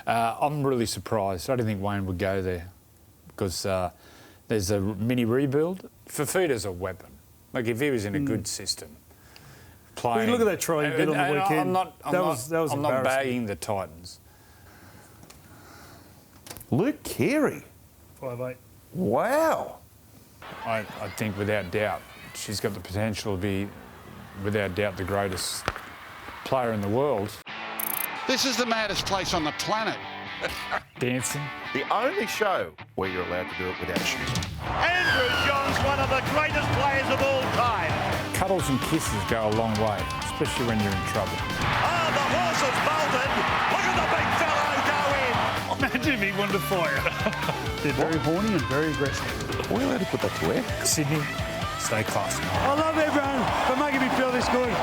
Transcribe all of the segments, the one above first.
I'm really surprised. I didn't think Wayne would go there because there's a mini rebuild. Fifita's a weapon. Like, if he was in a good system, playing... Well, you look at that try he did on the weekend. I'm not bagging the Titans. Luke Keary. 5'8". Wow. I think without doubt she's got the potential to be, without doubt, the greatest player in the world. This is the maddest place on the planet. Dancing. The only show where you're allowed to do it without shoes on. Andrew Johns, one of the greatest players of all time. Cuddles and kisses go a long way, especially when you're in trouble. Oh, the horse has bolted. Look at the big fellow go in. Imagine if he wanted to fire. They're very horny and very aggressive. Are we allowed to put that to work? Sydney, stay classy. I love everyone for making me feel this good.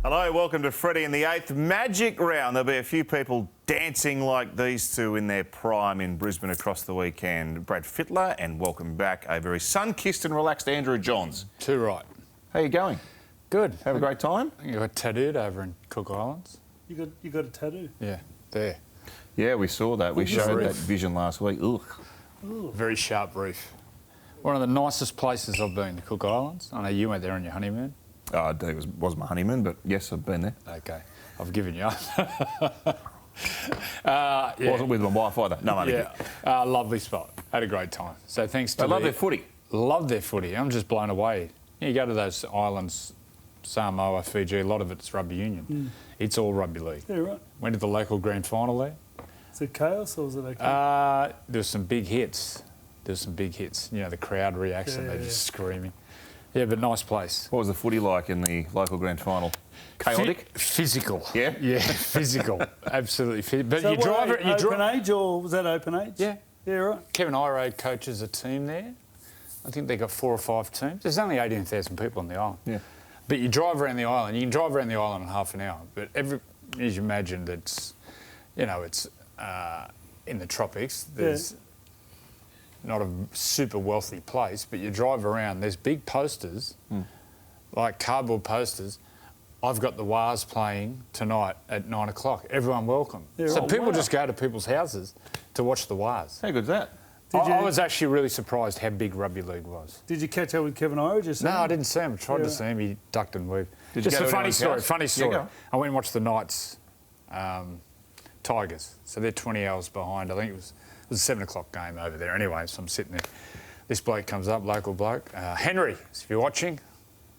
Hello, welcome to Freddy and the Eighth Magic Round. There'll be a few people dancing like these two in their prime in Brisbane across the weekend. Brad Fittler, and welcome back a very sun-kissed and relaxed Andrew Johns. Too right. How you going? Good. Have a great time? You got tattooed over in Cook Islands? You got a tattoo? Yeah, there. Yeah, we saw that. We showed that vision last week. Ugh. Very sharp reef. One of the nicest places I've been, the Cook Islands. I know you went there on your honeymoon. Oh, it was my honeymoon, but yes, I've been there. Okay, I've given you up. Wasn't with my wife either. No money. Yeah, lovely spot. Had a great time. So thanks to I love their footy. Love their footy. I'm just blown away. You go to those islands, Samoa, Fiji, a lot of it's rugby union. It's all rugby league. Yeah, right. Went to the local grand final there. Is it chaos or was it okay? There's some big hits. You know, the crowd reaction, they're just screaming. Yeah, but nice place. What was the footy like in the local grand final? Chaotic? Physical. Yeah? Yeah, physical. Absolutely. But So you drive it. open age or was that open age? Yeah. Yeah, right. Kevin Irode coaches a team there. I think they got 4 or 5 teams. There's only 18,000 people on the island. Yeah. But you drive around the island. You can drive around the island in half an hour. But as you imagine, it's in the tropics. There's not a super wealthy place, but you drive around. There's big posters, like cardboard posters. I've got the Wars playing tonight at 9 o'clock. Everyone welcome. Yeah, so people wow. just go to people's houses to watch the Wars. How good's that? I was actually really surprised how big rugby league was. Did you catch up with Kevin Iro just No, now? I didn't see him. I tried to see him. He ducked and weaved. Did you Just go a to funny anyone's story. house? Funny story. Yeah, go. I went and watched the Knights, Tigers. So they're 20 hours behind. I think it was a 7 o'clock game over there anyway. So I'm sitting there. This bloke comes up, local bloke. Henry, if you're watching,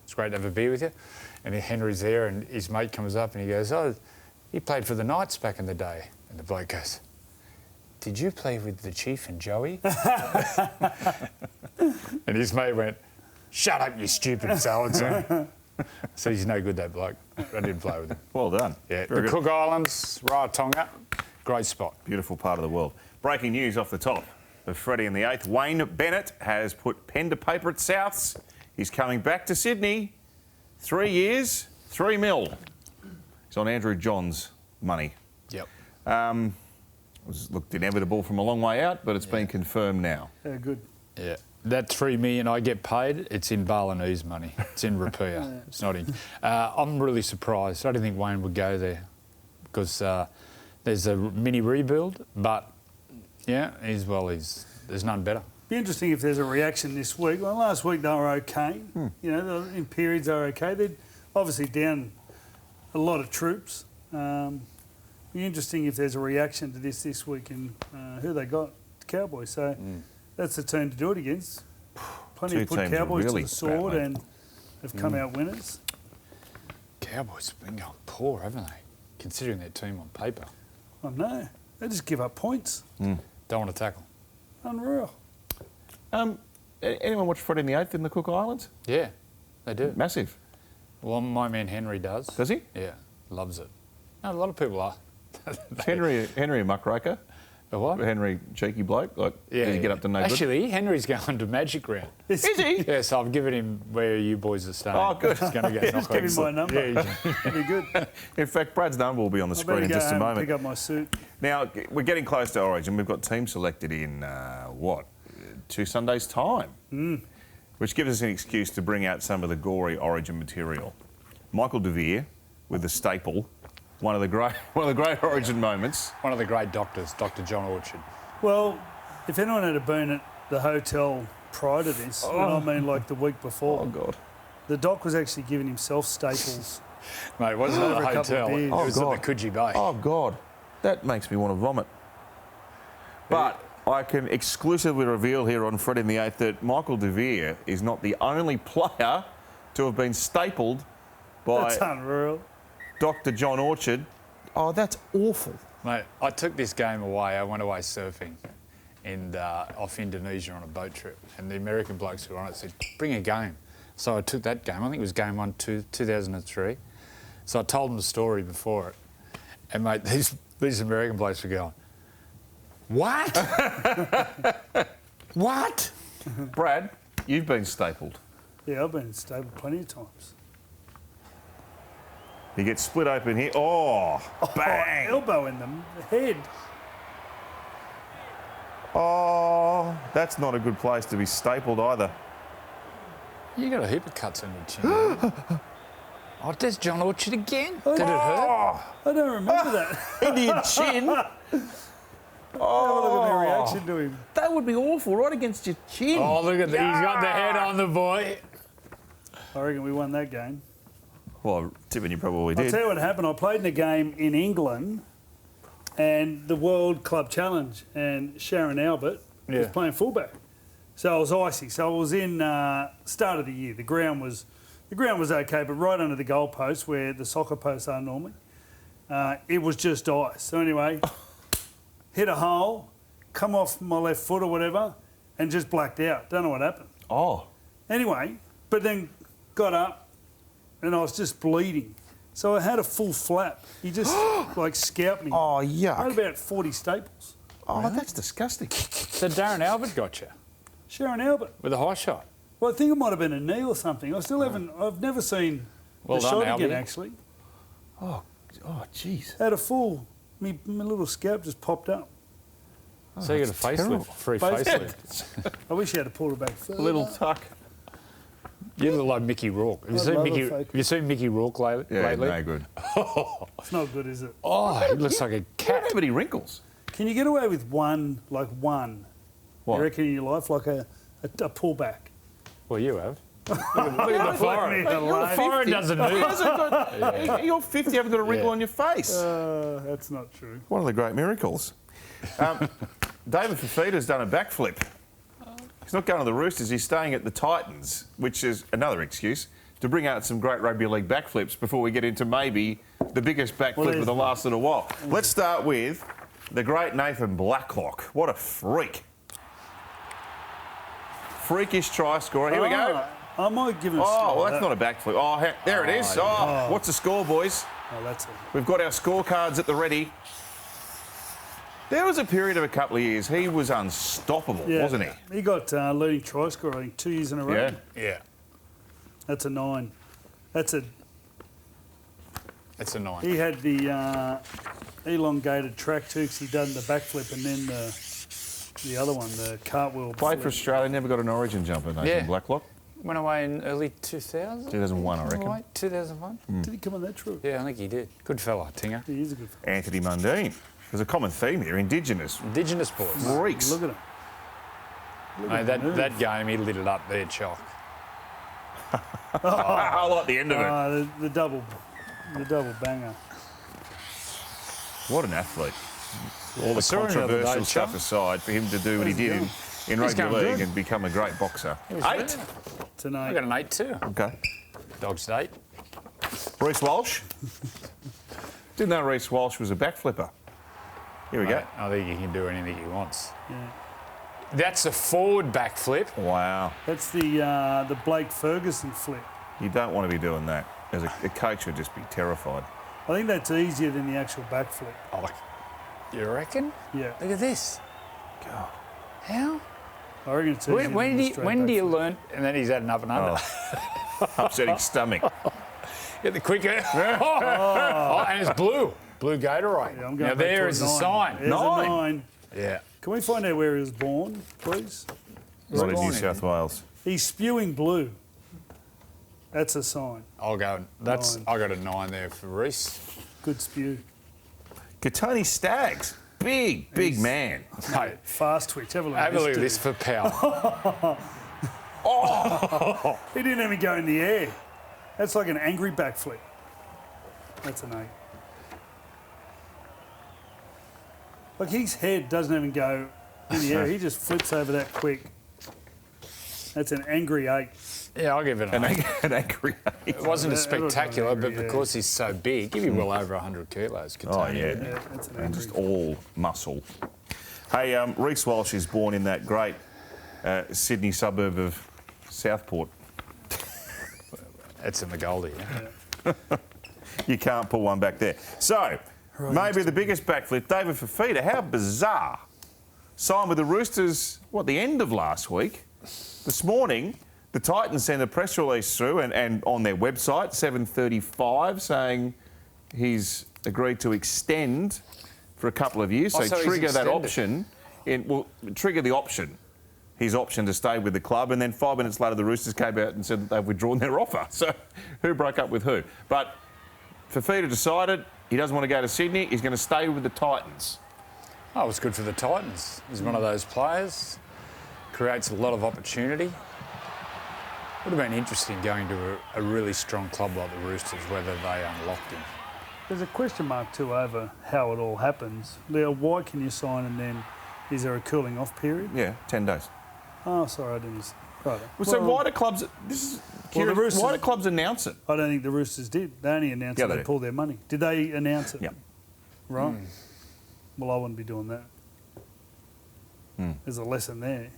it's great to have a beer with you. And Henry's there, and his mate comes up and he goes, "Oh, he played for the Knights back in the day." And the bloke goes, "Did you play with the Chief and Joey?" And his mate went, "Shut up, you stupid so-and-so." So he's no good, that bloke. I didn't play with him. Well done. Yeah, Very the good. Cook Islands, Rarotonga, great spot. Beautiful part of the world. Breaking news off the top of Freddy and the Eighth. Wayne Bennett has put pen to paper at Souths. He's coming back to Sydney. 3 years, $3 million. He's on Andrew Johns' money. Yep. Looked inevitable from a long way out, but it's been confirmed now. Yeah, good. Yeah. That $3 million I get paid, it's in Balinese money. It's in rupiah. It's not in. I'm really surprised. I didn't think Wayne would go there because there's a mini rebuild, but yeah, there's none better. Be interesting if there's a reaction this week. Well, last week they were okay. You know, in periods they were okay. They're obviously down a lot of troops. Be interesting if there's a reaction to this week and who they got, the Cowboys. So that's the team to do it against. Plenty Two have put teams are Cowboys really to the sword bad, and have come out winners. Cowboys have been going poor, haven't they? Considering their team on paper. I know. They just give up points. Don't want to tackle. Unreal. Anyone watch Freddy and the Eighth in the Cook Islands? Yeah, they do. Massive. Well, my man Henry does. Does he? Yeah, loves it. No, a lot of people are. Henry a muckraker. A what? Henry cheeky bloke. Like, does he get up to no good? Actually, Henry's going to Magic Round. Is he? Yeah, so I've given him where you boys are staying. Oh, good. He's going to go knock give him my number. Yeah, That'd be good. In fact, Brad's number will be on the I screen better in go just a home and moment. pick up my suit. Now, we're getting close to Origin. We've got teams selected in, 2 Sundays' time, which gives us an excuse to bring out some of the gory Origin material. Michael De Vere with the staple One of the great Origin moments. One of the great doctors, Dr. John Orchard. Well, if anyone had been at the hotel prior to this, and I mean like the week before, Oh, God. the doc was actually giving himself staples. Mate, it wasn't at Over the a couple of hotel. It beers. was Oh, at the Coogee Bay. Oh, God. That makes me want to vomit. But I can exclusively reveal here on Freddy the Eighth that Michael De Vere is not the only player to have been stapled That's by unreal. Dr. John Orchard. Oh, that's awful. Mate, I took this game away. I went away surfing and off Indonesia on a boat trip. And the American blokes who were on it said, bring a game. So I took that game. I think it was game 1, 2003. So I told them the story before it. And, mate, these American blokes were going, what? What? Brad, you've been stapled. Yeah, I've been stapled plenty of times. He gets split open here. Oh, bang. Elbow in the head. Oh, that's not a good place to be stapled either. You got a heap of cuts on your chin. Oh, there's John Orchard again. Did it hurt? I don't remember that. Into your chin. Have a look at the reaction to him. That would be awful, right against your chin. Oh, look at that. He's got the head on the boy. I reckon we won that game. Well, tipping you probably I'll did. tell you what happened. I played in a game in England and the World Club Challenge, and Sharon Albert was playing fullback. So I was icy. So I was in start of the year. The ground was okay, but right under the goalpost where the soccer posts are normally, it was just ice. So anyway, hit a hole, come off my left foot or whatever, and just blacked out. Don't know what happened. Oh. Anyway, but then got up and I was just bleeding. So I had a full flap. He just like scalped me. Oh, I had yuck. about 40 staples. Oh, that's disgusting. So Darren Albert got you Sharon Albert. with a high shot. Well, I think it might have been a knee or something. I still haven't, I've never seen Well the done, shot again Albie. actually. Oh, jeez. Had a full, my little scalp just popped up. So you got a terrible. facelift, free Face facelift. I wish you had to pull it back further. Little tuck. You look like Mickey Rourke. Have I'd love a fake. you seen Mickey Rourke lately? Yeah, no good. It's not good, is it? Oh, he looks like a Can't cat. have any wrinkles. Can you get away with one? What? You reckon in your life, like a pullback? Well, you have. Look at the forehead. Like me Your alone. forehead doesn't move. You're 50, you haven't got a wrinkle Yeah. on your face. That's not true. One of the great miracles. David Fifita's done a backflip. He's not going to the Roosters, he's staying at the Titans, which is another excuse to bring out some great rugby league backflips before we get into maybe the biggest backflip of the last little while. Let's start with the great Nathan Blacklock. What a freak. Freakish try scorer. Here we go. I might give him a Oh, score. well, that's not a backflip. Oh, there it is. Oh, what's the score, boys? Oh, that's it. We've got our scorecards at the ready. There was a period of a couple of years he was unstoppable, wasn't he? He got leading try scorer, I think, 2 years in a row. Yeah. Yeah, That's a 9. That's a. it's a 9. He had the elongated track too, because he done the backflip and then the other one, the cartwheel. Played for flip. Australia, never got an Origin jumper, Nathan Yeah. Blacklock. Went away in early 2000? 2001, I reckon. Right, 2001? Did he come on that trip? Yeah, I think he did. Good fella, Tinger. He is a good fella. Anthony Mundine. There's a common theme here, Indigenous Indigenous boys. freaks. Look at him. Mate, that game, he lit it up there, Chalk. I like the end of it. The double banger. What an athlete. All the saw him the other day, controversial stuff Chum. aside, for him to do what he did in rugby going league good. and become a great boxer. 8? Tonight. I got an 8 too. Okay. Dog's 8. Reece Walsh. Didn't know Reece Walsh was a backflipper. Here we go. I think he can do anything he wants. Yeah. That's a forward backflip. Wow. That's the Blake Ferguson flip. You don't want to be doing that. As a coach would just be terrified. I think that's easier than the actual backflip. Oh, you reckon? Yeah. Look at this. God. How? I reckon it's easier When than the do straight you backflip. learn? And then he's had an up and under. Upsetting stomach. Get the quicker. Oh, and it's blue. Blue Gatorade. Yeah, I'm going Now back there to is a 9. sign. There's Nine. a 9. Yeah. Can we find out where he was born, please? Not in born New in- South Wales. He's spewing blue. That's a sign. I'll go. That's. 9. I got a 9 there for Reece. Good spew. Katoni Staggs, big man. Mate, Fast twitch. Have a look have a look at dude. this for power. He didn't even go in the air. That's like an angry backflip. That's an 8. Like his head doesn't even go in the air. He just flips over that quick. That's an angry 8. Yeah, I'll give it an 8. An angry 8. It wasn't a That was spectacular, angry, but yeah. because he's so big, he'd be well over 100 kilos. Oh, Katoni, yeah. wouldn't he? Yeah, that's an And angry. just all muscle. Hey, Reece Walsh is born in that great Sydney suburb of Southport. It's in the Goldie, yeah. You can't pull one back there. So, maybe the biggest backflip, David Fifita. How bizarre. Signed with the Roosters, the end of last week. This morning, the Titans sent a press release through and on their website, 7:35, saying he's agreed to extend for a couple of years. Oh, So so he's trigger that extended. option. Trigger the option. His option to stay with the club, and then 5 minutes later the Roosters came out and said that they've withdrawn their offer. So who broke up with who? But Fifita decided he doesn't want to go to Sydney. He's going to stay with the Titans. Oh, it was good for the Titans. He's one of those players, creates a lot of opportunity. Would have been interesting going to a really strong club like the Roosters, whether they unlocked him. There's a question mark too over how it all happens. Leo, why can you sign and then is there a cooling off period? Yeah, 10 days. Oh, sorry, I didn't. Right. So why do clubs? This is curious, Roosters- why do clubs announce it? I don't think the Roosters did. They only announced Yeah, that they they did. pulled their money. Did they announce it? Yeah. Right. Well, I wouldn't be doing that. There's a lesson there.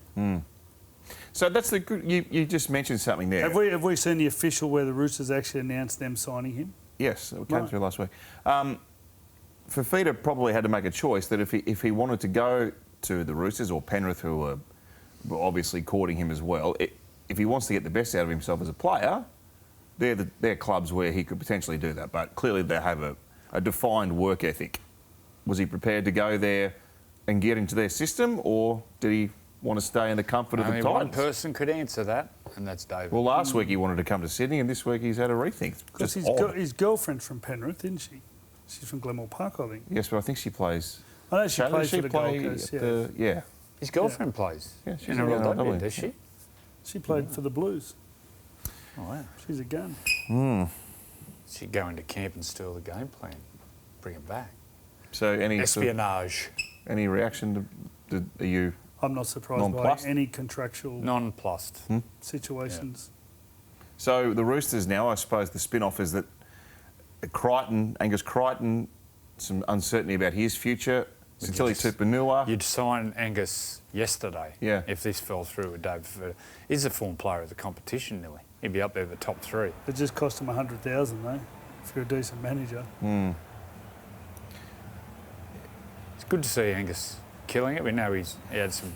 So that's the good. You just mentioned something there. Have we seen the official where the Roosters actually announced them signing him? Yes, it came Right. through last week. Fifita probably had to make a choice that if he wanted to go to the Roosters or Penrith, who were obviously courting him as well, if he wants to get the best out of himself as a player, they're clubs where he could potentially do that. But clearly they have a defined work ethic. Was he prepared to go there and get into their system, or did he want to stay in the comfort of the Only Titans? one person could answer that, and that's David. Well, last week he wanted to come to Sydney, and this week he's had a rethink. Because Just odd. his girlfriend's from Penrith, isn't she? She's from Glenmore Park, I think. Yes, but I think she plays. I know she Doesn't plays she for the play Gold Coast, at yeah. yeah. His girlfriend plays Yeah, she's in in the NRL, NRL, does she? She played for the Blues. Oh, wow. She's a gun. She'd go into camp and steal the game plan, bring it back. So Espionage. any reaction to are you? I'm not surprised Nonplussed? by any contractual Nonplussed. situations. So the Roosters now, I suppose the spin-off is that Angus Crichton, some uncertainty about his future. Sitili Tupanua. You'd sign Angus yesterday Yeah. if this fell through with David Fifita. He's a former player of the competition nearly. He'd be up there with the top 3. It just cost him 100,000 though, if you're a decent manager. It's good to see Angus killing it. We know he had some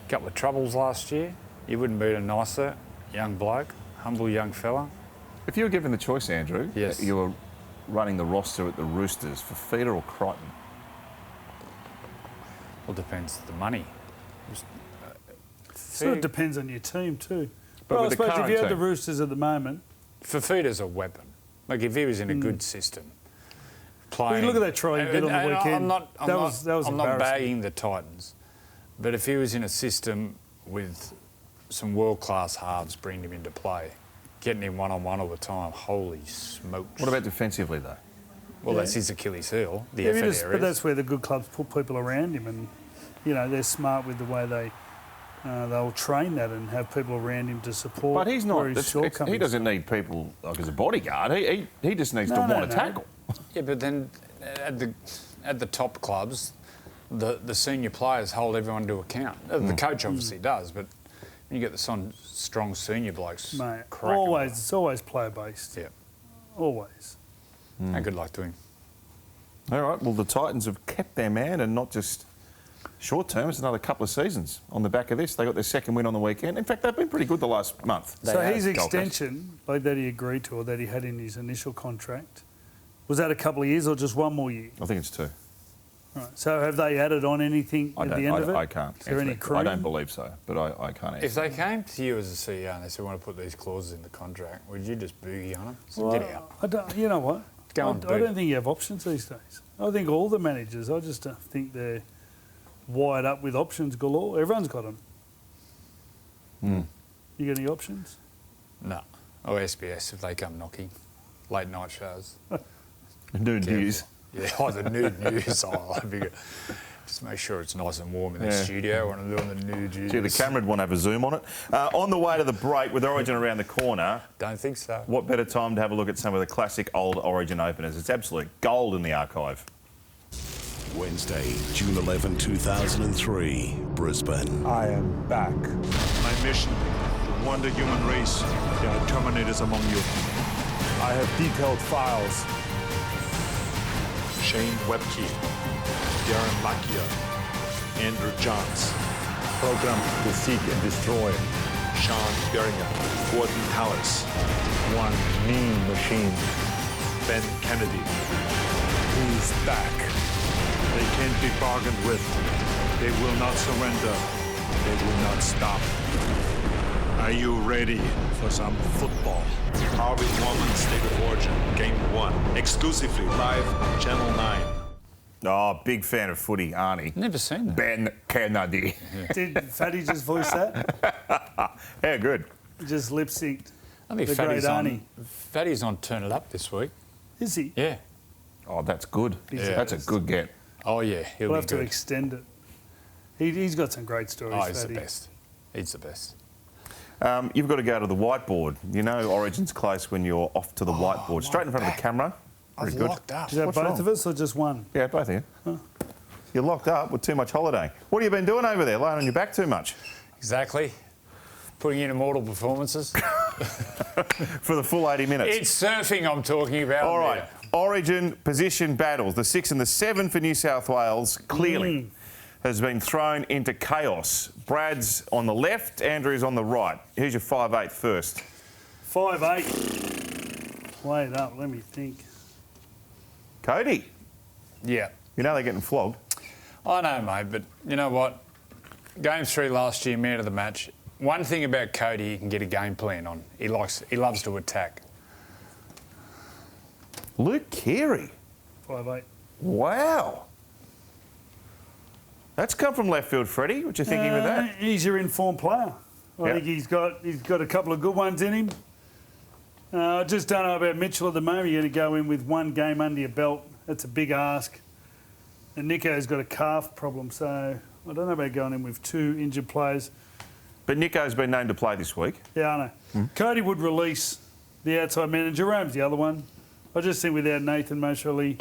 couple of troubles last year. You wouldn't beat a nicer young bloke, humble young fella. If you were given the choice, Andrew, Yes. you were running the roster at the Roosters for Fifita or Crichton. Well, depends the money. So it depends on your team too. But Well, I with the suppose if current you had the team- Roosters at the moment, Fifita's a weapon. Like if he was in a good system, playing. Well, you look at that try he did on the And weekend. I'm not That was I'm not embarrassing. bagging the Titans, but if he was in a system with some world-class halves bringing him into play, getting him one-on-one all the time, holy smokes! What about defensively though? Well, that's his Achilles heel. The Yeah, effort but areas. that's where the good clubs put people around him, and they're smart with the way they'll train that and have people around him to support. But he's not. where his shortcomings. He doesn't need people like as a bodyguard. He just needs to want to tackle. Yeah, but then at the top clubs, the senior players hold everyone to account. The coach obviously does, but when you get the strong senior blokes, Mate, crack 'em. it's always player based. Yeah. Always. And good luck to him. All right. Well, the Titans have kept their man, and not just short term. It's another couple of seasons on the back of this. They got their second win on the weekend. In fact, they've been pretty good the last month. So have his Gold Coast. extension, like that he agreed to or that he had in his initial contract, was that a couple of years or just one more year? I think it's 2. Right. So have they added on anything at the end of it? I can't. Is there answer any that. cream? I don't believe so, but I can't answer. If they came to you as a CEO and they said, we want to put these clauses in the contract, would you just boogie on them? So Well, get out. I don't, you know what? Go I on, don't think you have options these days. I think all the managers, I just don't think they're wired up with options galore. Everyone's got them. You got any options? No. Or SBS if they come knocking. Late night shows. Nude news. Yeah, the nude news. I figure. Just make sure it's nice and warm in the studio when I'm doing the nude news. Gee, the camera would want to have a zoom on it. On the way to the break, with Origin around the corner, Don't think so. what better time to have a look at some of the classic old Origin openers? It's absolute gold in the archive. Wednesday, June 11, 2003, Brisbane. I am back. My mission, to warn the human race, there are Terminators among you. I have detailed files. Shane Webke, Darren Lakia, Andrew Johns, Program to seek and destroy. Sean Beringer, Gordon Tallis, One mean machine. Ben Kennedy. Who's back? They can't be bargained with. They will not surrender. They will not stop. Are you ready for some football? Harvey Norman State of Origin, Game 1, exclusively live on Channel 9. Oh, big fan of footy, Arnie. Never seen that. Ben Kennedy. Did Fatty just voice that? Yeah, good. Just lip synced. I think The great Fatty's on Turn It Up this week. Is he? Yeah. Oh, that's good. Yeah. That's a good get. Oh, yeah. He'll We'll be have to good. extend it. He's got some great stories, Oh, he's Fatty. the best. He's the best. You've got to go to the whiteboard. You know Origin's close when you're off to the whiteboard. Straight in front of the camera. Very I've good. locked up. Is that What's both wrong? of us or just one? Yeah, both of you. You're locked up with too much holiday. What have you been doing over there? Lying on your back too much? Exactly. Putting in immortal performances. For the full 80 minutes. It's surfing I'm talking about. All right. Yeah. Origin position battles. The 6 and the 7 for New South Wales clearly has been thrown into chaos. Brad's on the left, Andrew's on the right. Who's your 5'8" first? 5'8". Wait up, let me think. Cody. Yeah. You know they're getting flogged. I know, mate, but you know what? Game 3 last year, man of the match. One thing about Cody, he can get a game plan on. He loves to attack. Luke Keary. 5'8". Wow. That's come from left field, Freddie. What you thinking with that? He's your informed player. I think he's got a couple of good ones in him. I just don't know about Mitchell at the moment. You're going to go in with one game under your belt. That's a big ask. And Nico's got a calf problem, so I don't know about going in with 2 injured players. But Nico's been named to play this week. Yeah, I know. Cody would release the outside man, and Jerome's the other one. I just think without Nathan, most really...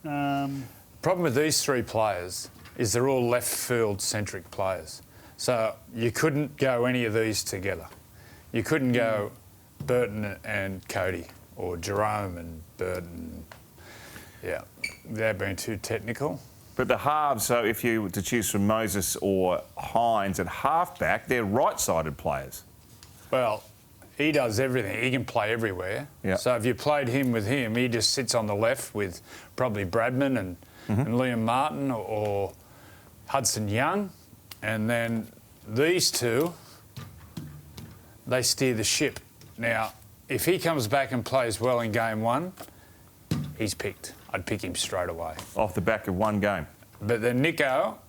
Problem with these 3 players is they're all left field centric players. So you couldn't go any of these together. You couldn't go Burton and Cody or Jerome and Burton. Yeah, without being too technical. But the halves, so if you were to choose from Moses or Hines at halfback, they're right-sided players. Well, he does everything. He can play everywhere. Yeah. So if you played him with him, he just sits on the left with probably Bradman and Liam Martin or Hudson Young. And then these 2, they steer the ship. Now, if he comes back and plays well in game 1, he's picked. I'd pick him straight away. Off the back of one game. But then Nico,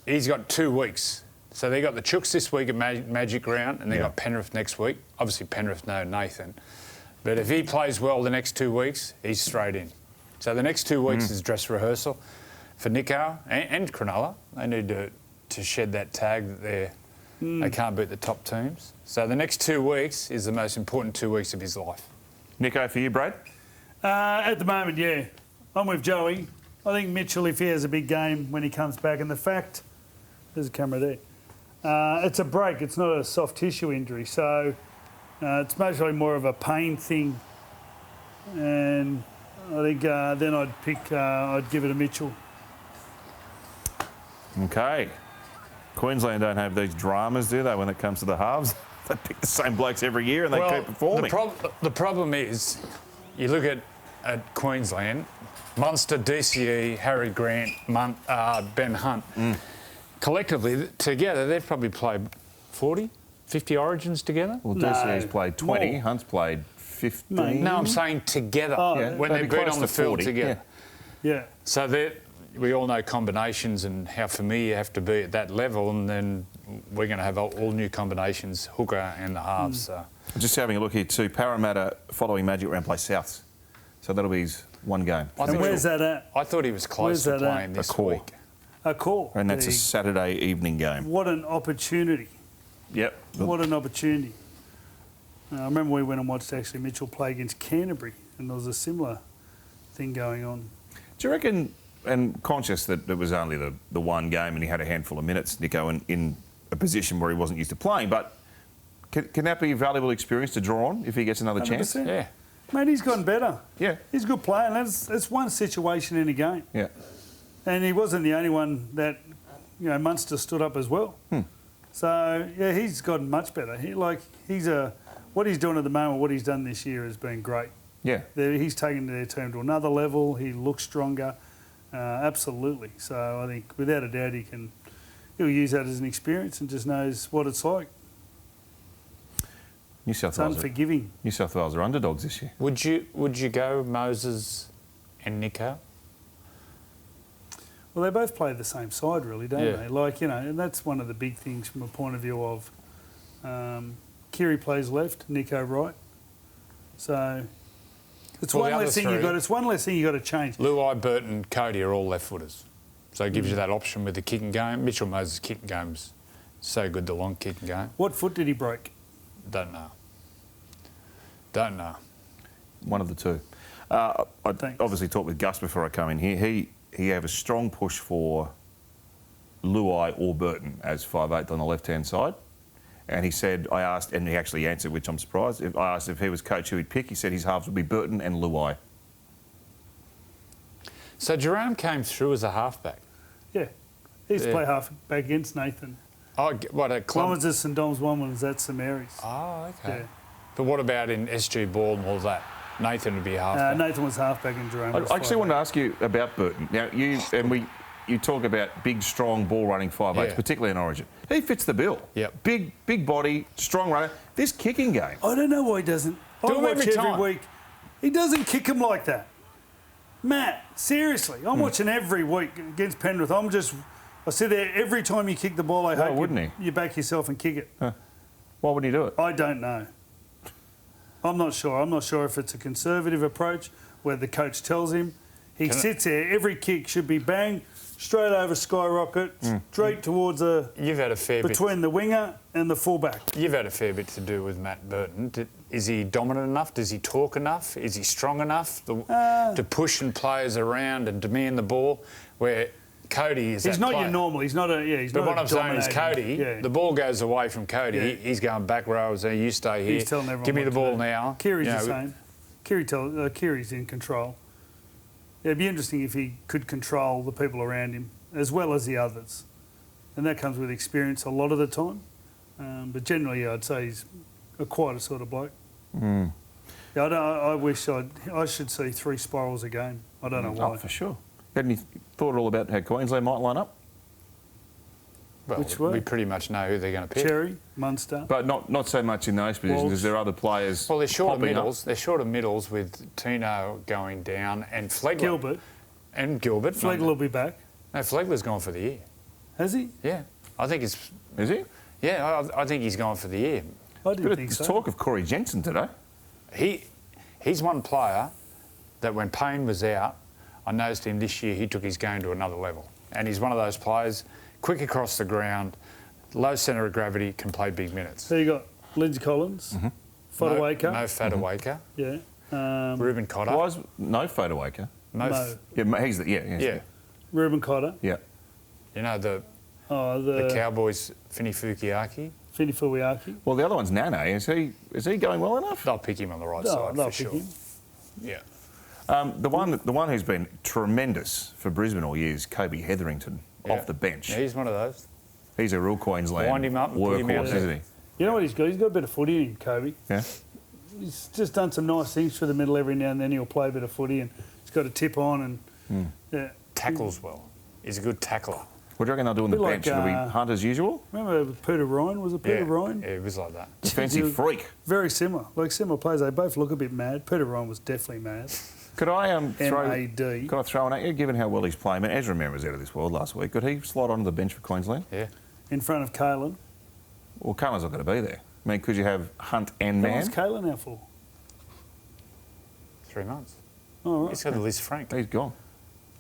he's got 2 weeks. So they got the Chooks this week at Magic Round, and they got Penrith next week. Obviously, Penrith know Nathan. But if he plays well the next 2 weeks, he's straight in. So the next 2 weeks is dress rehearsal for Nico and Cronulla. They need to shed that tag that they can't beat the top teams. So the next 2 weeks is the most important 2 weeks of his life. Nico, for you, Brad? At the moment, yeah. I'm with Joey. I think Mitchell, if he has a big game when he comes back, and the fact... There's a camera there. It's a break. It's not a soft tissue injury. So it's mostly more of a pain thing. And I think then I'd give it to Mitchell. Okay. Queensland don't have these dramas, do they, when it comes to the halves? They pick the same blokes every year and they keep performing. The problem is, you look at Queensland, Munster, DCE, Harry Grant, Ben Hunt. Collectively, together, they've probably played 40, 50 Origins together. Well, DCE's played 20, more. Hunt's played 15. Mate, No, I'm saying together. Oh, Yeah, when maybe they've been close on the to field 40, together. Yeah. So we all know combinations and how familiar you have to be at that level, and then we're going to have all new combinations, hooker and the halves. So. Just having a look here too. Parramatta following Magic Round play Souths. So that'll be his one game. And where's that at? I thought he was close Where's to that at? playing this A core. week. A call. And that's a Saturday evening game. What an opportunity. Yep. What an opportunity. I remember we went and watched actually Mitchell play against Canterbury, and there was a similar thing going on. Do you reckon, and conscious that it was only the one game and he had a handful of minutes, Nico, in a position where he wasn't used to playing, but can that be a valuable experience to draw on if he gets another chance? 100%. Yeah. Mate, he's gotten better. Yeah. He's a good player, and that's one situation in a game. Yeah. And he wasn't the only one that, Munster stood up as well. So, yeah, he's gotten much better. What he's doing at the moment, what he's done this year has been great. Yeah. He's taken their team to another level. He looks stronger. Absolutely. So I think without a doubt he'll use that as an experience and just knows what it's like. New South It's Wales. unforgiving. New South Wales are underdogs this year. Would you go Moses and Nico? Well, they both play the same side, really, don't Yeah. they? And that's one of the big things from a point of view of Kiri plays left, Nico right. So it's Well, one the less other thing three- It's one less thing you got to change. Luai, Burton, Cody are all left footers. So it gives you that option with the kicking game. Mitchell Moses' kicking game's so good, the long kicking game. What foot did he break? Don't know. One of the two. I Thanks. obviously talked with Gus before I come in here. He gave a strong push for Luai or Burton as 5'8" on the left-hand side. And he said, I asked, and he actually answered, which I'm surprised. I asked if he was coach who he'd pick. He said his halves would be Burton and Luai. So Jerome came through as a halfback. Yeah. He used to Yeah. play half back against Nathan. Oh, what a club. One was at St Dom's, one was at St Mary's. Oh, okay. Yeah. But what about in SG Ball and all that? Nathan would be a halfback. Nathan was halfback and Jerome was I actually 5'8". wanted to ask you about Burton. Now, you talk about big, strong, ball-running 5'8", Yeah. particularly in Origin. He fits the bill. Yep. Big body, strong runner. This kicking game. I don't know why he doesn't. Do I him watch every time. week. He doesn't kick him like that. Matt, seriously, I'm watching every week against Penrith. I sit there every time you kick the ball. I hope wouldn't you back yourself and kick it. Why wouldn't he do it? I don't know. I'm not sure. I'm not sure if it's a conservative approach where the coach tells him. He sits there. Every kick should be bang, straight over skyrocket, straight towards You've had a fair bit. between the winger and the fullback. You've had a fair bit to do with Matt Burton. Is he dominant enough? Does he talk enough? Is he strong enough to push and players around and demand the ball? Where Cody is He's that not player. your normal. He's not a. Yeah, he's But not what a I'm saying is dominating- Cody, Yeah. the ball goes away from Cody. Yeah. He's going back row, so you stay here. He's telling everyone Give me what the to ball do. now. Kiri's You know, the same. Kiri's in control. Yeah, it'd be interesting if he could control the people around him as well as the others. And that comes with experience a lot of the time. But generally, I'd say he's a quite a sort of bloke. Yeah, I wish I should see 3 spirals a game. I don't know why. Oh, for sure. Had any thought at all about how Queensland might line up? Well, Which way? we pretty much know who they're going to pick. Cherry, Munster. But not so much in those positions. Walsh. Is there other players? Well, they're short of popping up? middles. They're short of middles with Tino going down and Flegler. Gilbert. And Gilbert. Flegler will be back. No, Flegler's gone for the year. Has he? Yeah. I think it's... Is he? Yeah, I think he's gone for the year. I didn't Bit think of so. talk of Corey Jensen today. He's one player that when Payne was out, I noticed him this year, he took his game to another level. And he's one of those players, quick across the ground, low centre of gravity, can play big minutes. So you got Lindsay Collins, Fodawaker. No Fodawaker. Yeah. Ruben Cotter. Why is no Fodawaker? Mo. Yeah, he's the Yeah. Ruben Cotter. yeah. You know, the The Cowboys, Fini Fukiaki. Fini Fuiaki. Well, the other one's Nane. Is he going well enough? They'll pick him on the right No, side they'll for pick sure. him. Yeah. The one who's been tremendous for Brisbane all year is Kobe Hetherington Yeah. off the bench. Yeah, he's one of those. He's a real Queensland Wind him up and put him out workhorse, there. isn't he? You know what he's got? He's got a bit of footy in him, Kobe. Yeah. He's just done some nice things through the middle every now and then. He'll play a bit of footy and he's got a tip on and yeah. Tackles well. He's a good tackler. What do you reckon they'll do on the Bit bench? like, It'll be Hunt as usual? Remember Peter Ryan? Was it Peter Yeah, Ryan? yeah, it was like that. Defensive freak. Very similar. Like similar players. They both look a bit mad. Peter Ryan was definitely mad. Could I M-A-D. Could I throw one at you, given how well he's playing? I mean, Ezra Member was out of this world last week. Could he slide onto the bench for Queensland? Yeah. In front of Kalen. Well, Cullen's not going to be there. I mean, could you have Hunt and How Man? long's Kalen out for? 3 months. Oh, right. He's got the Liz Frank. He's gone.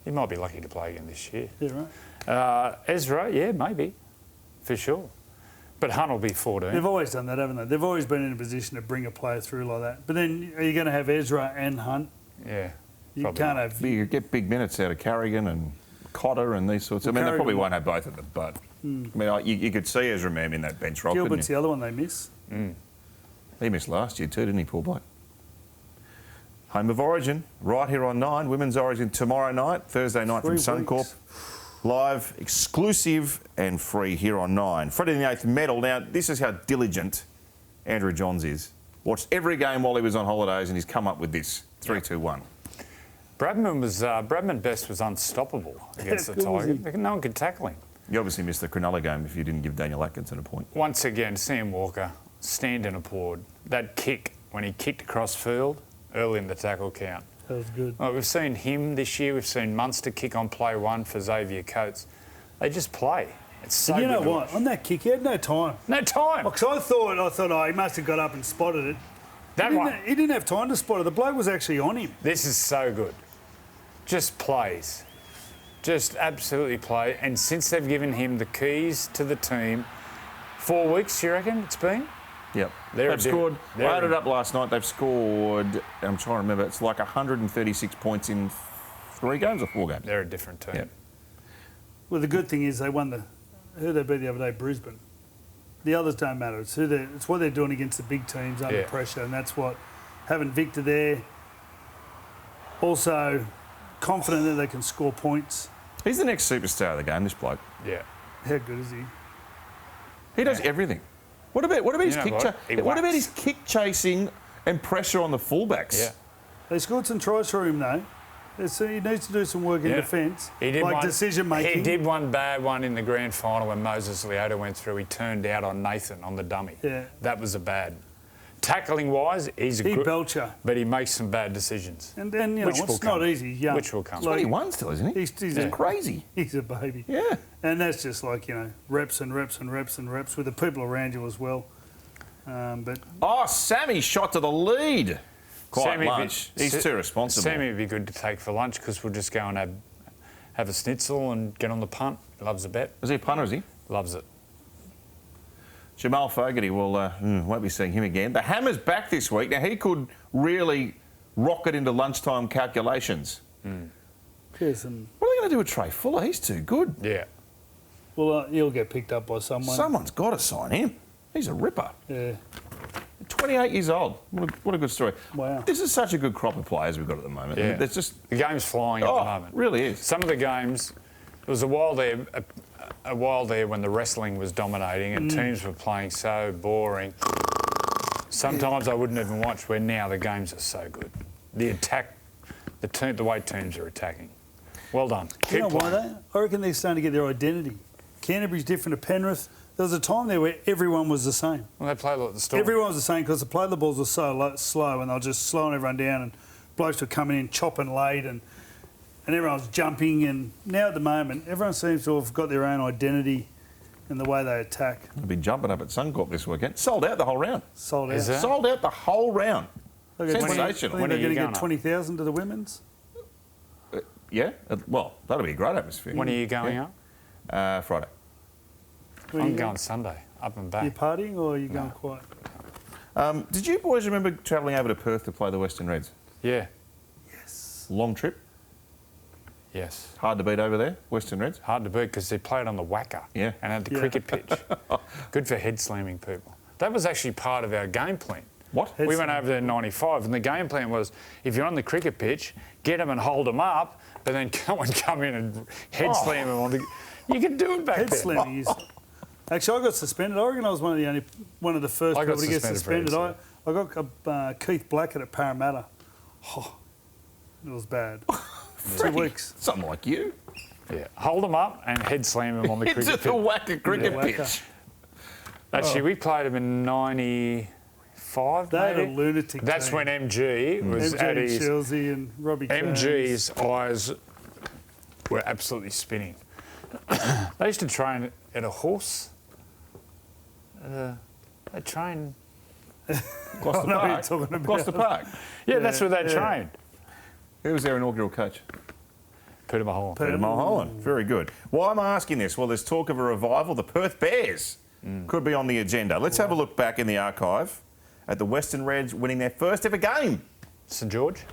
He might be lucky to play again this year. Yeah, right. Ezra, yeah, maybe, for sure. But Hunt will be 14. They've always done that, haven't they? They've always been in a position to bring a player through like that. But then are you going to have Ezra and Hunt? Yeah. You probably can't not. have... You get big minutes out of Carrigan and Cotter and these sorts. I mean, they probably won't have both of them, but I mean, you could see Ezra Mem in that bench role. Gilbert's the other one they miss. He missed last year too, didn't he, poor bloke? Home of Origin, right here on 9. Women's Origin tomorrow night, Thursday night from 3 Suncorp. weeks. Live, exclusive and free here on 9. Freddy The Eighth medal. Now, this is how diligent Andrew Johns is. Watched every game while he was on holidays and he's come up with this. 3-2-1. Bradman Best was unstoppable against the How good was Tigers. No one could tackle him. You obviously missed the Cronulla game if you didn't give Daniel Atkinson a point. Once again, Sam Walker, stand and applaud. That kick, when he kicked across field, early in the tackle count. That was good. Like, we've seen him this year. We've seen Munster kick on play 1 for Xavier Coates. They just play. It's so And you know good to what? watch. On that kick, he had no time. No time. Because I thought, oh, he must have got up and spotted it. That one. He didn't have time to spot it. The bloke was actually on him. This is so good. Just plays. Just absolutely play. And since they've given him the keys to the team, 4 weeks, you reckon it's been? Yep. They're They've scored, they're I added up last night, they've scored, I'm trying to remember, it's like 136 points in 3 games or 4 games. They're a different team. Yep. Well, the good thing is they won who they beat the other day, Brisbane. The others don't matter. It's what they're doing against the big teams under Yeah. pressure, and that's what having Victor there. Also, confident that they can score points. He's the next superstar of the game, this bloke. Yeah. How good is he? He does everything. What about his You know kick? what? He What about whacks. his kick chasing and pressure on the fullbacks? Yeah. They scored some tries for him though. He needs to do some work in Yeah. defence, He did like one, decision making. He did one bad one in the grand final when Moses Leota went through. He turned out on Nathan on the dummy. Yeah. That was a bad. Tackling wise, he's a good, belcher, but he makes some bad decisions. and then you know Which will it's not come. easy. Young. Which will come. He's 21 still, isn't he? He's crazy. He's a baby. Yeah. And that's just like, reps and reps and reps and reps with the people around you as well. But Oh, Sammy shot to the lead. Quite Sammy lunch. He's too responsible. Sammy would be good to take for lunch because we'll just go and have a schnitzel and get on the punt. He loves a bet. Is he a punter, is he? Loves it. Jamal Fogarty, won't be seeing him again. The Hammer's back this week. Now, he could really rocket into lunchtime calculations. yes, and What are they going to do with Trey Fuller? He's too good. Yeah. well, he'll get picked up by someone. Someone's got to sign him. He's a ripper. Yeah. 28 years old. What a good story. Wow. This is such a good crop of players we've got at the moment. Yeah. There's just... The game's flying at the moment. really is. Some of the games, there was a while there when the wrestling was dominating and teams were playing so boring. Sometimes I wouldn't even watch. Where now the games are so good. The attack, the way teams are attacking. Well done. You know Keep why playing. though? I reckon they're starting to get their identity. Canterbury's different to Penrith. There was a time there where everyone was the same. Well, they play like the Storm. Everyone was the same because the play the balls were so slow and they were just slowing everyone down and blokes were coming in chopping late and everyone was jumping. And now at the moment, everyone seems to have got their own identity in the way they attack. They'll be jumping up at Suncorp this weekend. Sold out the whole round. Sold out. Is it? Sold out the whole round. They'll get Sensational. I When think are they're you going to going get up? 20,000 to the women's. Yeah? Well, that'll be a great atmosphere. When are you going Yeah. up? Friday. Where are I'm you going Sunday, up and Are you back. partying or are you going quiet? Did you boys remember travelling over to Perth to play the Western Reds? Yeah. Long trip. Yes. Hard to beat over there, Western Reds. Hard to beat because they played on the Wacker Yeah. and at the Yeah. cricket pitch. Good for head slamming people. That was actually part of our game plan. What? We went over there in 95 and the game plan was if you're on the cricket pitch, get them and hold them up, but then come in and head slam them on the... You could do it back Head then. slamming is... Actually, I got suspended. I reckon I was one of the first I got people to get suspended suspended. for I got Keith Blackett at Parramatta. Oh, it was bad. 2 weeks. Something like you. Yeah, hold them up and head slam them on the cricket Into pitch. the Wacker cricket Yeah, pitch. Actually, we played them in '95. They had a maybe. lunatic That's team. when MG was at MG his. Chelsea and Robbie Keane. MG's eyes were absolutely spinning. They used to train at a horse. They train. Gloucester know what you're Park. talking about. Gloucester Park. Yeah, that's where they yeah. trained. Who was their inaugural coach? Peter Mulholland. Peter Mulholland. Very good. Why am I asking this? Well, there's talk of a revival. The Perth Bears could be on the agenda. Let's have a look back in the archive at the Western Reds winning their first ever game. St George.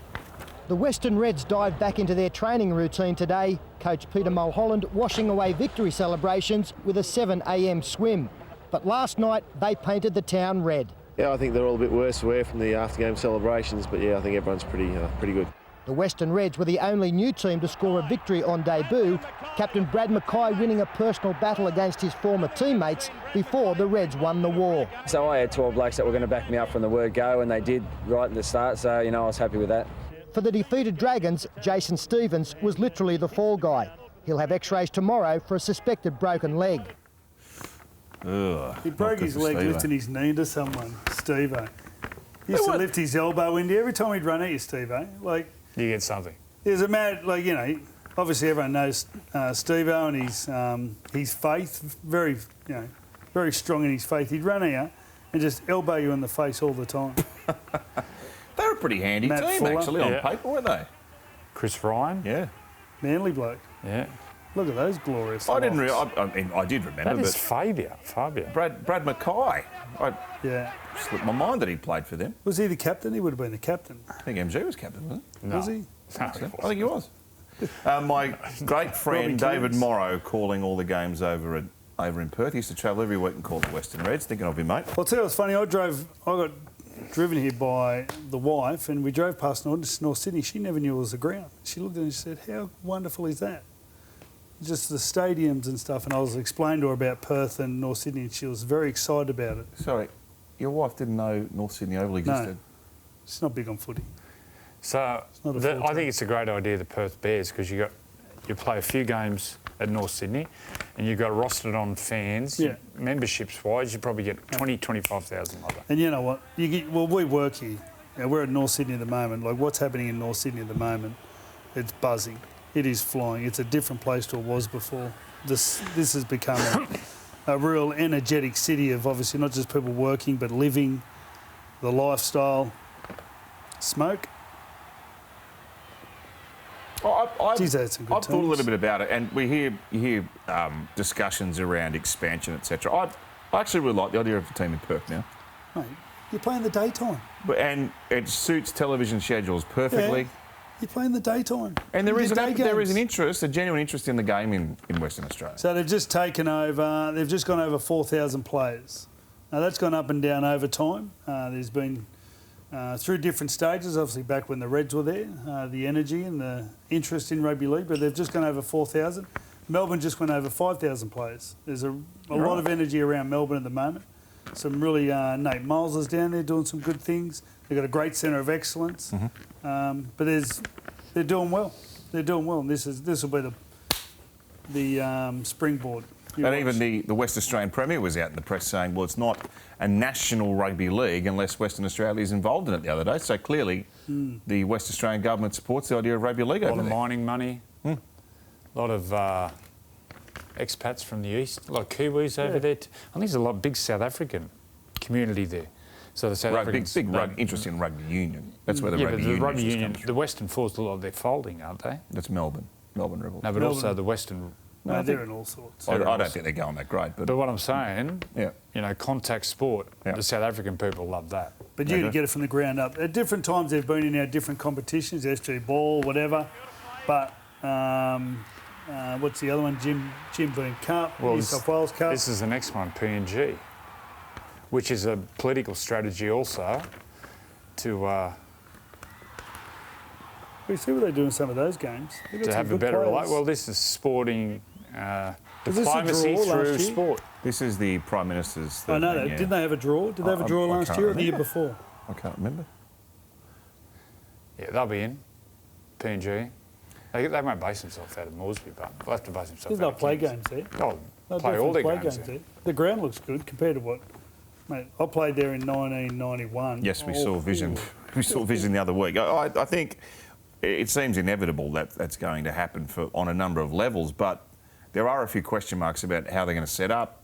The Western Reds dived back into their training routine today, Coach Peter Mulholland washing away victory celebrations with a 7 a.m. swim. But last night, they painted the town red. Yeah, I think they're all a bit worse for wear from the after-game celebrations, but yeah, I think everyone's pretty good. The Western Reds were the only new team to score a victory on debut, Captain Brad Mackay winning a personal battle against his former teammates before the Reds won the war. So I had 12 blokes that were going to back me up from the word go, and they did right at the start, so, you know, I was happy with that. For the defeated Dragons, Jason Stevens was literally the fall guy. He'll have x-rays tomorrow for a suspected broken leg. Ugh, He broke his leg lifting his knee into someone, Steve-O. He used to lift his elbow into you every time he'd run at you, Steve-O. Like, You get something. there's a mad, like, you know, obviously everyone knows Steve-O and his faith, very, you know, very strong in his faith. He'd run at you and just elbow you in the face all the time. They were a pretty handy Matt team, Fuller. actually, on Yeah. paper, weren't they? Chris Ryan. Yeah. Manly bloke. Yeah. Look at those glorious I didn't locks. I mean, I did remember, That is but Fabio. Brad Mackay. I Yeah. slipped my mind that he played for them. Was he the captain? He would have been the captain. I think MG was captain, wasn't No. Was he? No, he? I think he was. My great friend Robbie David Keane. Morrow calling all the games over in Perth. He used to travel every week and call the Western Reds. Thinking of you, mate. I'll tell you what's funny. I got driven here by the wife, and we drove past North Sydney. She never knew it was the ground. She looked at it and she said, "How wonderful is that?" Just the stadiums and stuff. And I was explaining to her about Perth and North Sydney, and she was very excited about it. Sorry, your wife didn't know North Sydney Oval existed? No, she's not big on footy. So not a full I team. think it's a great idea, the Perth Bears, because you play a few games at North Sydney and you've got rostered on fans. Yeah. Memberships-wise, you probably get 25,000 like that. And you know what? We work here. You know, we're at North Sydney at the moment. Like, what's happening in North Sydney at the moment, it's buzzing. It is flying. It's a different place to it was before. This has become a real energetic city of obviously not just people working, but living, the lifestyle, smoke. Geez, they had some good I've thought a teams. little bit about it, and you hear discussions around expansion, etc. I actually really like the idea of a team in Perth now. Mate, you're playing the daytime. And it suits television schedules perfectly. Yeah. You're playing the daytime. And there You is do day there is games. an interest, a genuine interest in the game in Western Australia. So they've just taken over, they've just gone over 4,000 players. Now that's gone up and down over time. There's been, through different stages, obviously back when the Reds were there, the energy and the interest in rugby league, but they've just gone over 4,000. Melbourne just went over 5,000 players. There's a lot of energy around Melbourne at the moment. Some really, Nate Miles is down there doing some good things. They've got a great centre of excellence. But they're doing well. They're doing well, and this will be the springboard. And even the West Australian Premier was out in the press saying, well, it's not a national rugby league unless Western Australia is involved in it the other day. So clearly the West Australian government supports the idea of rugby league A lot over of there. mining money, a lot of expats from the east, a lot of Kiwis over there. I think there's a lot of big South African community there. So the South Africans... Big interest in rugby union. That's where the yeah, rugby but the union rugby interest union, comes the from. Western Force, a lot of they're folding, aren't they? That's Melbourne Rebels. No, but Melbourne. also the Western... No, they're in all sorts. I don't think they're going that great. But what I'm saying, Yeah. you know, contact sport, Yeah. the South African people love that. But you to get it from the ground up. At different times they've been in our different competitions, SG Ball, whatever. But what's the other one? Jim Beam Cup, New South Wales Cup. This is the next one, PNG, which is a political strategy also to We see what they do in some of those games. They've got some have a good better players. relation. Well, this is sporting Was this a diplomacy draw last through year? sport. This is the Prime Minister's third I know thing, that. yeah. Didn't they have a draw? Did they have a draw I last can't year or the year remember. before? I can't remember. Yeah, they'll be in PNG. They won't base themselves out of Moresby, but they'll have to base themselves There's out no of play Cairns. games there. Oh, They'll play all their definitely games play there. The ground looks good compared to what... Mate, I played there in 1991. Yes, we saw vision. We saw vision the other week. I think it seems inevitable that that's going to happen on a number of levels, but there are a few question marks about how they're going to set up,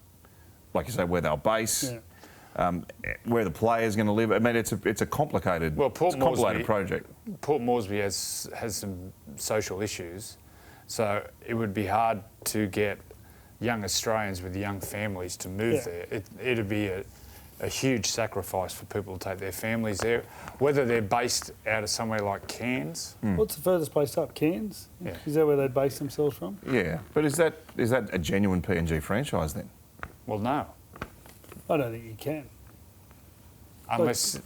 like you say, where they'll base, where the player's going to live. I mean, it's a complicated, project. Port Moresby has some social issues, so it would be hard to get young Australians with young families to move there. It'd be a huge sacrifice for people to take their families there, whether they're based out of somewhere like Cairns. What's the furthest place up? Cairns? Yeah. Is that where they base themselves from? Yeah, but is that a genuine PNG franchise then? Well, no. I don't think you can. Unless...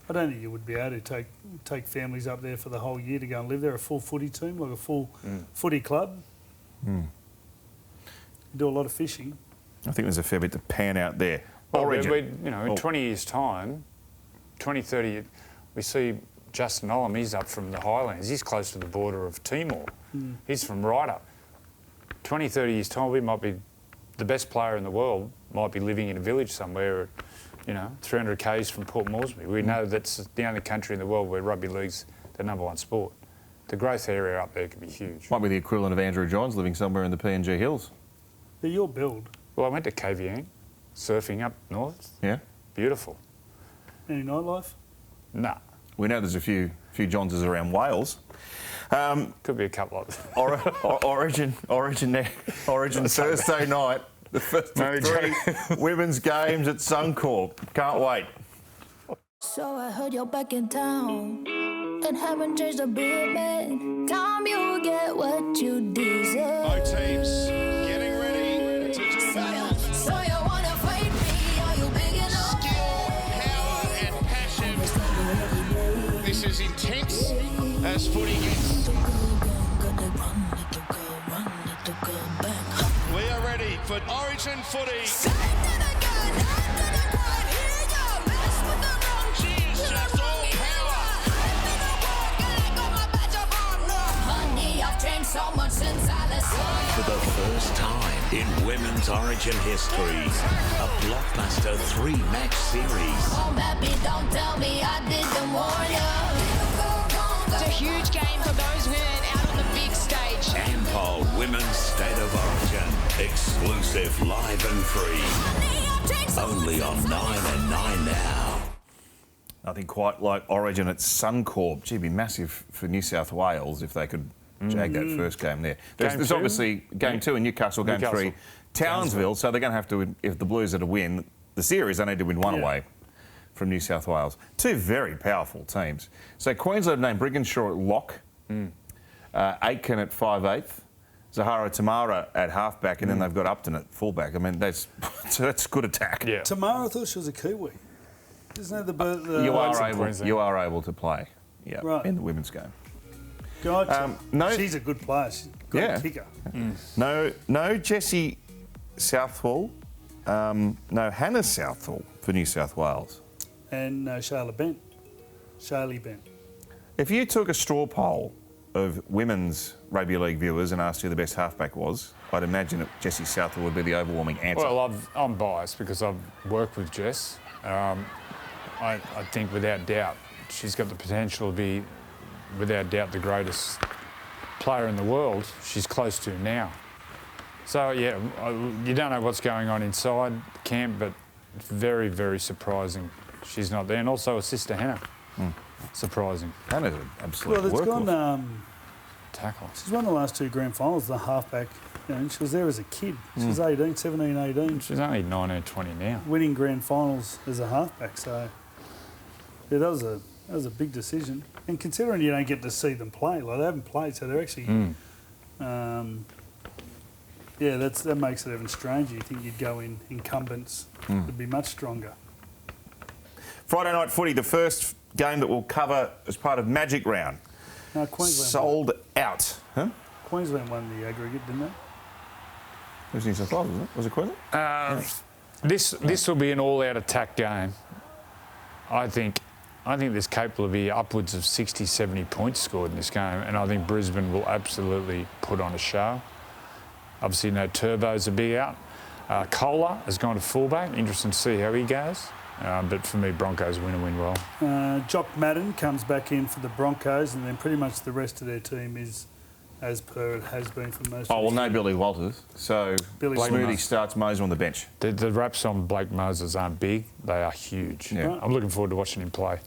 I don't think you would be able to take families up there for the whole year to go and live there, a full footy team, like a full footy club. You do a lot of fishing. I think there's a fair bit to pan out there. Well, in 20 years' time, 20, 30, we see Justin Olam, he's up from the Highlands. He's close to the border of Timor. He's from right up. 20, 30 years' time, we might be the best player in the world, might be living in a village somewhere, 300 k's from Port Moresby. We know that's the only country in the world where rugby league's the #1 sport. The growth area up there could be huge. Might be the equivalent of Andrew Johns living somewhere in the PNG Hills. They're your build. Well, I went to KVN, surfing up north. Yeah. Beautiful. Any nightlife? Nah. We know there's a few Johnses around Wales. Could be a couple of Origin Thursday night. The first of 3 women's games at Suncorp. Can't wait. So I heard you're back in town and haven't changed a bit, man. Time you get what you deserve. Both teams getting ready to do battle. So you wanna fight me? Are you big enough? Skill, power and passion. This is intense as footy gets. We are ready for Origin footy. She is just all power. Honey, I've changed so much since I left. For the first time in women's Origin history, a blockbuster 3-match series. Oh, baby, don't tell me I didn't warn you. It's a huge game for those women out on the big stage. Ampol Women's State of Origin. Exclusive, live and free. Only on 9 and 9 now. Nothing quite like Origin at Suncorp. Gee, it'd be massive for New South Wales if they could jag that first game there. There's obviously Game 2 in Newcastle, Game 3 Townsville, so they're going to have to, if the Blues are to win the series, they need to win one away from New South Wales. 2 very powerful teams. So Queensland named Brigginshaw at lock, Aitken at 5/8, Zahara Tamara at halfback, and then they've got Upton at fullback. I mean, that's good attack. Yeah. Tamara, I thought she was a Kiwi. Isn't that the You are able to play in the women's game. Gotcha. She's a good player. She's a great kicker. No Jessie Southall, no Hannah Southall for New South Wales. And Shaylee Bent. If you took a straw poll of women's rugby league viewers and asked who the best halfback was, I'd imagine that Jessie Southall would be the overwhelming answer. Well, I'm biased because I've worked with Jess. I think without doubt she's got the potential to be, without doubt, the greatest player in the world. She's close to now. So, yeah, you don't know what's going on inside the camp, but it's very, very surprising she's not there. And also her sister Hannah. Surprising. Hannah's an absolute Well, it's gone... tackle. She's won the last 2 grand finals, the halfback. And she was there as a kid. She was 17, 18. She's only 19, 20 now. Winning grand finals as a halfback, so... Yeah, that was a big decision. And considering you don't get to see them play, like they haven't played, so they're actually... that makes it even stranger. You think you'd go in incumbents, would be much stronger. Friday night footy, the first game that we'll cover as part of Magic Round. No, Queensland sold out. Huh? Queensland won the aggregate, didn't they? It was New South Wales, wasn't it? Was it Queensland? This will be an all-out attack game. I think I think there's capable of be upwards of 60, 70 points scored in this game, and I think Brisbane will absolutely put on a show. Obviously, no Turbo's a big out. Kohler has gone to fullback. Interesting to see how he goes. But for me, Broncos win and win well. Jock Madden comes back in for the Broncos, and then pretty much the rest of their team is as per it has been for most of Oh, well, the no year. Billy Walters. So Billy Smoothie starts Moser on the bench. The raps on Blake Moses aren't big. They are huge. Yeah. Right. I'm looking forward to watching him play.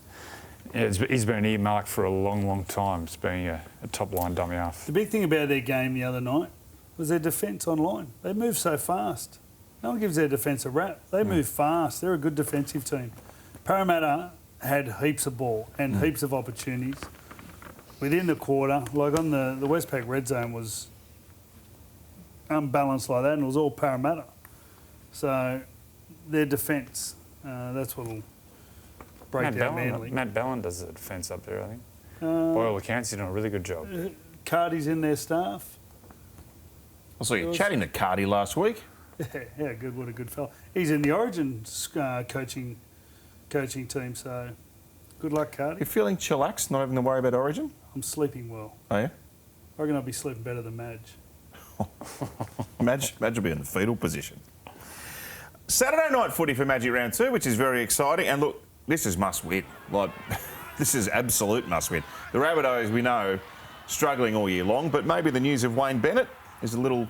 Yeah, he's been earmarked for a long, long time as being a top-line dummy half. The big thing about their game the other night was their defence online. They move so fast. No one gives their defence a rap. They move fast. They're a good defensive team. Parramatta had heaps of ball and heaps of opportunities. Within the quarter, like on the Westpac red zone was unbalanced like that, and it was all Parramatta. So their defence, that's what will break down Manly. Matt Ballin does the defence up there, I think. By all accounts, he's doing a really good job. Cardi's in their staff. I saw you chatting to Cardi last week. Yeah, good. What a good fella. He's in the Origin coaching team, so good luck, Cardi. You're feeling chillaxed, not having to worry about Origin? I'm sleeping well. Oh, yeah? I reckon I'll be sleeping better than Madge. Madge will be in the fetal position. Saturday night footy for Magic Round 2, which is very exciting. And look, this is must-win. Like, this is absolute must-win. The Rabbitohs, we know, struggling all year long, but maybe the news of Wayne Bennett is a little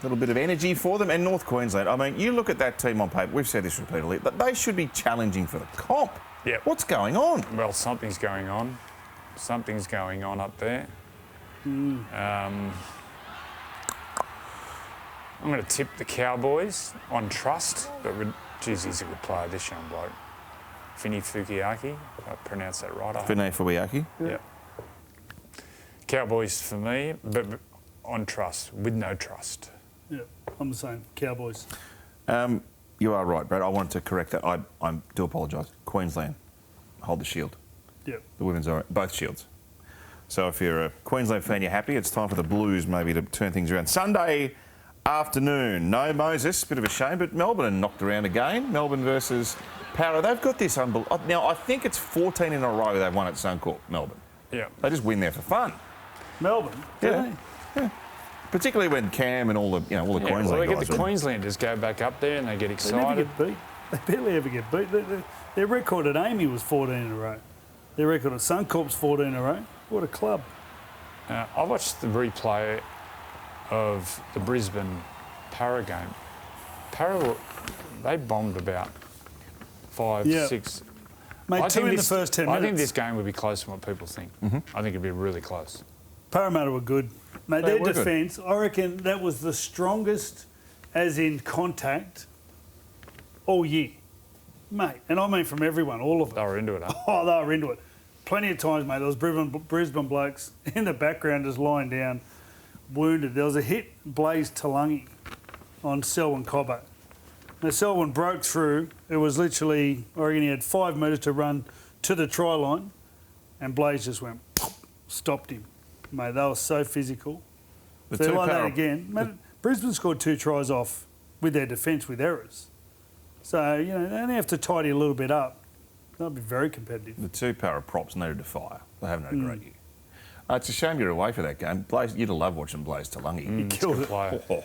bit of energy for them. And North Queensland, I mean, you look at that team on paper, we've said this repeatedly, but they should be challenging for the comp. Yeah. What's going on? Well, something's going on. Something's going on up there. I'm going to tip the Cowboys on trust, but geez, he's a good player, this young bloke. Fini Fukiaki, if I pronounced that right. Fini Fukiaki? Yeah. Cowboys for me, but on trust, with no trust. Yeah, I'm the same. Cowboys. You are right, Brad. I wanted to correct that. I do apologise. Queensland hold the shield. Yep. The women's are both shields. So if you're a Queensland fan, you're happy. It's time for the Blues maybe to turn things around. Sunday afternoon. No Moses, bit of a shame, but Melbourne knocked around again. Melbourne versus Para. They've got this unbelievable. Now I think it's 14 in a row they've won at Suncorp. Melbourne. Yeah. They just win there for fun. Melbourne. Yeah. Yeah. Particularly when Cam and all the Queensland well, they guys. get the Queenslanders go back up there and they get excited. They never get beat. They barely ever get beat. Their record at Amy was 14 in a row. Their record at Suncorp's 14 in a row. What a club. I watched the replay of the Brisbane Para game. Para, they bombed about 5, 6. Made two in the first 10 minutes. I think this game would be closer than what people think. Mm-hmm. I think it'd be really close. Parramatta were good. Mate, their defence, I reckon that was the strongest as in contact all year. Mate, and I mean from everyone, all of them. They were into it, huh? Oh, they were into it. Plenty of times, mate, there was Brisbane blokes in the background just lying down, wounded. There was a hit, Blaze Talangi, on Selwyn Cobbo. Now, Selwyn broke through. It was literally, I reckon he had 5 metres to run to the try line, and Blaze just went, stopped him. Mate, they were so physical. If they're like that again. Mate, Brisbane scored 2 tries off with their defence with errors. So, they only have to tidy a little bit up. They'll be very competitive. The 2 Para props needed to fire. They haven't had a great year. It's a shame you're away for that game. Blaze, you'd have loved watching Blaze Talangi. He killed it.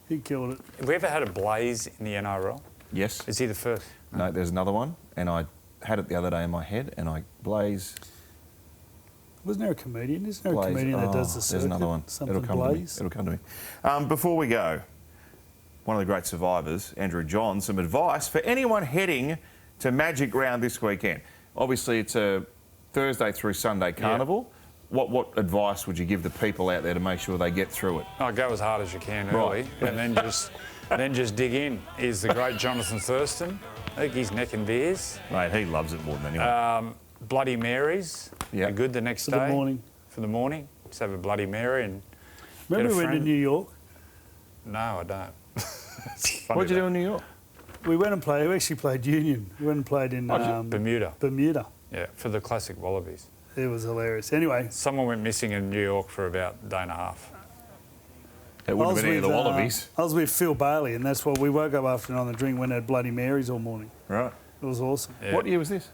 He killed it. Have we ever had a Blaze in the NRL? Yes. Is he the first? No, there's another one, and I had it the other day in my head, and Blaze... Wasn't there a comedian? Isn't there a comedian that does the circuit? There's another one. Something It'll come Blaze? to me. It'll come to me. Before we go, one of the great survivors, Andrew John, some advice for anyone heading to Magic Round this weekend. Obviously, it's a Thursday through Sunday carnival. Yeah. What advice would you give the people out there to make sure they get through it? Oh, go as hard as you can early, and then just dig in. Is the great Jonathan Thurston. I think he's neck and beers. Mate, he loves it more than anyone. Bloody Marys. Yeah. Are good the next day. For the morning. For the morning. Just have a Bloody Mary and. Remember we went to New York? No, I don't. What did you do in New York? We went and played. We actually played Union. We went and played in Bermuda. Bermuda. Yeah, for the classic Wallabies. It was hilarious. Anyway. Someone went missing in New York for about a day and a half. It wouldn't have been any of the Wallabies. I was with Phil Bailey, and that's why we woke up after on the drink, went and had Bloody Marys all morning. Right. It was awesome. Yeah. What year was this?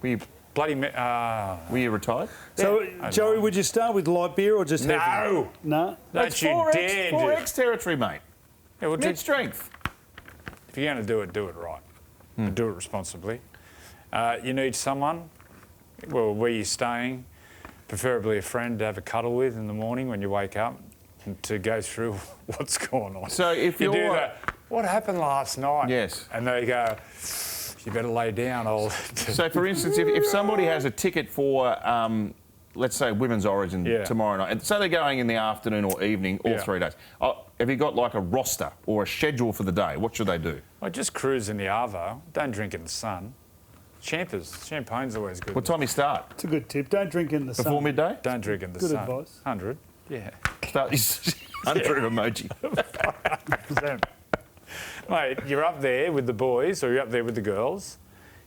Were you retired? So, Joey, would you start with light beer or just heavy? No. That's Don't you dare 4X territory, mate. Yeah, well, Mid-strength. If you're going to do it right. But do it responsibly. You need someone, well, where you're staying, preferably a friend to have a cuddle with in the morning when you wake up and to go through what's going on. So if you you're... do that, what happened last night? Yes. And they go, you better lay down, old... So, for instance, if somebody has a ticket for, let's say, Women's Origin tomorrow night, and so they're going in the afternoon or evening, all 3 days, have you got like a roster or a schedule for the day? What should they do? Well, just cruise in the Arvo. Don't drink in the sun. Champagne's always good. What time you start? It's a good tip. Don't drink in the sun. Before midday? Don't drink in the Good sun. advice. 100, yeah. Start 100 emoji. 100%. Mate, you're up there with the boys or you're up there with the girls.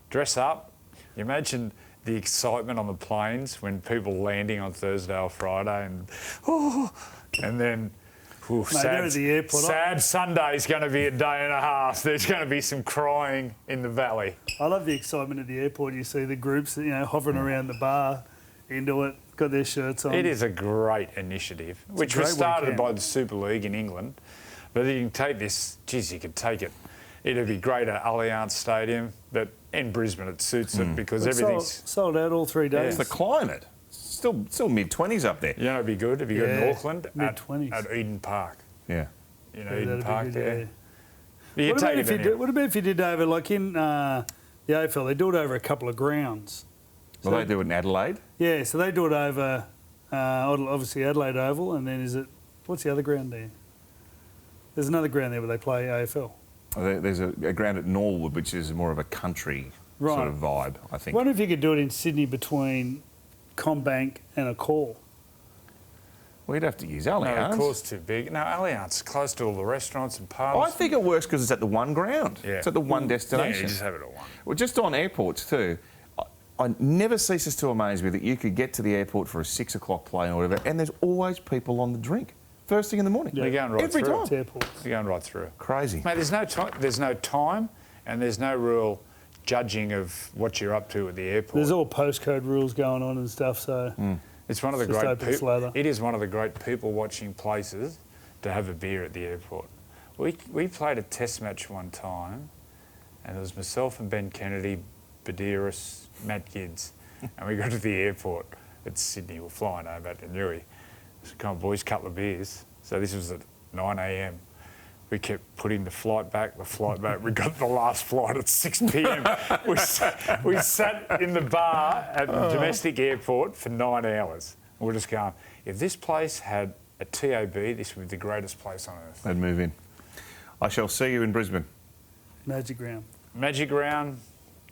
Dress up. You imagine the excitement on the planes when people landing on Thursday or Friday and then... Ooh, Mate, they're at the airport. Sad Sunday's going to be a day and a half. There's going to be some crying in the valley. I love the excitement at the airport. You see the groups, hovering around the bar, into it, got their shirts on. It is a great initiative, which was started by the Super League in England. But you can take this, you could take it. It'd be great at Allianz Stadium, but in Brisbane it suits it because everything's... Sold out all 3 days. It's the climate. Still mid-20s up there. You know, it'd be good if you go to Auckland mid-20s at Eden Park. Yeah. Eden Park there. What about if you did over, like in the AFL, they do it over a couple of grounds. Well, they do it in Adelaide? Yeah, so they do it over, obviously, Adelaide Oval, and then what's the other ground there? There's another ground there where they play AFL. There's a ground at Norwood, which is more of a country sort of vibe, I think. I wonder if you could do it in Sydney between Combank and a call. Well, you'd have to use Allianz. No, the call's too big. No, Allianz is close to all the restaurants and pubs. I think it works because it's at the one ground. Yeah. It's at the one destination. Yeah, you just have it at one. Well, just on airports too, I never ceases to amaze me that you could get to the airport for a 6 o'clock plane or whatever, and there's always people on the drink. First thing in the morning. Yeah. They're going right every through. time. They're going right through. Crazy. Mate, there's no time and there's no real judging of what you're up to at the airport. There's all postcode rules going on and stuff, so... It's one of the it is one of the great people-watching places to have a beer at the airport. We played a test match one time, and it was myself and Ben Kennedy, Badiris, Matt Gids, and we got to the airport at Sydney. We're flying over to Newey. So, come on, boys, couple of beers. So this was at 9 a.m. We kept putting the flight back. We got the last flight at 6 p.m. we sat in the bar at the domestic airport for 9 hours. We're just going, if this place had a TAB, this would be the greatest place on earth. They'd move in. I shall see you in Brisbane. Magic round. Magic round,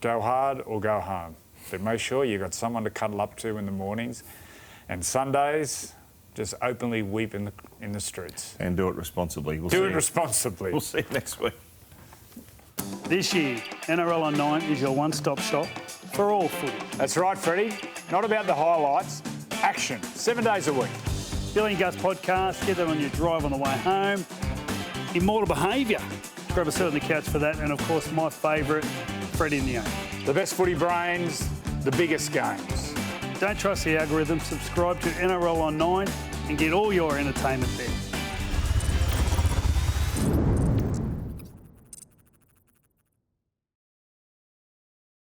go hard or go home. But make sure you've got someone to cuddle up to in the mornings. And Sundays... just openly weep in the streets. And do it responsibly. Do it responsibly. We'll see you next week. This year, NRL on 9 is your one-stop shop for all footy. That's right, Freddie. Not about the highlights. Action. 7 days a week. Billy and Gus podcast. Get that on your drive on the way home. Immortal Behaviour. Grab a seat on the couch for that. And, of course, my favourite, Freddy the Eighth. The best footy brains, the biggest games. Don't trust the algorithm. Subscribe to NRL on 9 and get all your entertainment there.